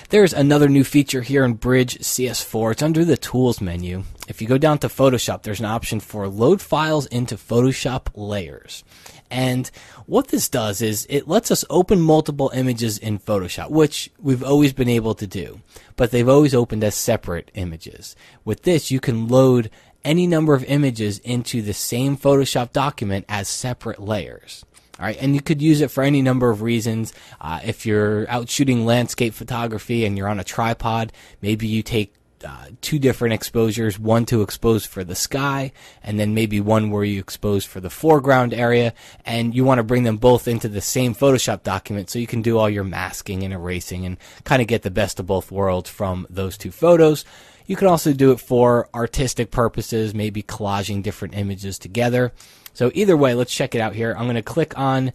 There's another new feature here in Bridge CS4. It's under the Tools menu. If you go down to Photoshop, there's an option for Load Files into Photoshop Layers. And what this does is it lets us open multiple images in Photoshop, which we've always been able to do, but they've always opened as separate images. With this, you can load any number of images into the same Photoshop document as separate layers. All right, and you could use it for any number of reasons. If you're out shooting landscape photography and you're on a tripod, maybe you take two different exposures, one to expose for the sky, and then maybe one where you expose for the foreground area, and you want to bring them both into the same Photoshop document so you can do all your masking and erasing and kind of get the best of both worlds from those two photos. You can also do it for artistic purposes, maybe collaging different images together. So either way, let's check it out here. I'm going to click on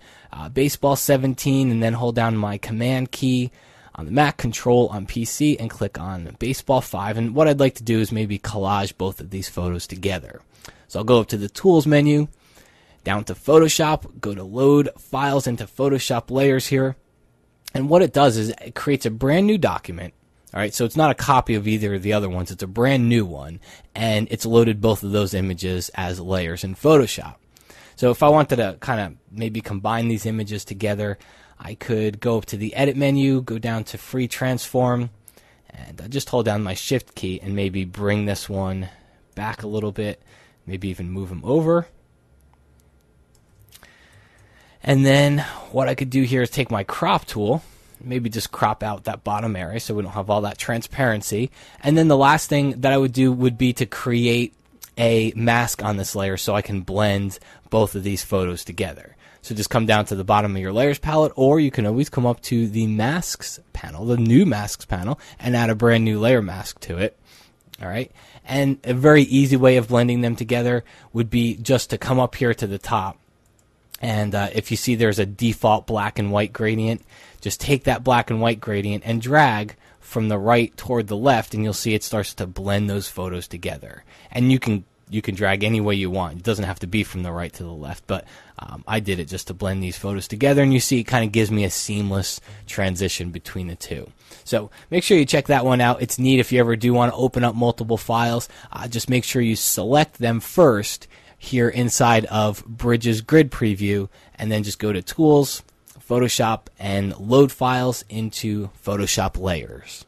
Baseball 17 and then hold down my Command key on the Mac, Control on PC, and click on Baseball 5. And what I'd like to do is maybe collage both of these photos together. So I'll go up to the Tools menu, down to Photoshop, go to Load Files into Photoshop Layers here. And what it does is it creates a brand new document. All right, so it's not a copy of either of the other ones. It's a brand new one, and it's loaded both of those images as layers in Photoshop. So if I wanted to kind of maybe combine these images together, I could go up to the Edit menu, go down to Free Transform, and just hold down my Shift key and maybe bring this one back a little bit, maybe even move them over. And then what I could do here is take my Crop tool, maybe just crop out that bottom area so we don't have all that transparency. And then the last thing that I would do would be to create a mask on this layer so I can blend both of these photos together. So just come down to the bottom of your layers palette, or you can always come up to the masks panel, the new masks panel, and add a brand new layer mask to it. All right. And a very easy way of blending them together would be just to come up here to the top. And if you see there's a default black and white gradient, just take that black and white gradient and drag from the right toward the left, and you'll see it starts to blend those photos together. And you can drag any way you want. It doesn't have to be from the right to the left, but I did it just to blend these photos together, and you see it kind of gives me a seamless transition between the two. So make sure you check that one out. It's neat if you ever do want to open up multiple files. Just make sure you select them first here inside of Bridge's Grid Preview, and then just go to Tools, Photoshop, and Load Files into Photoshop Layers.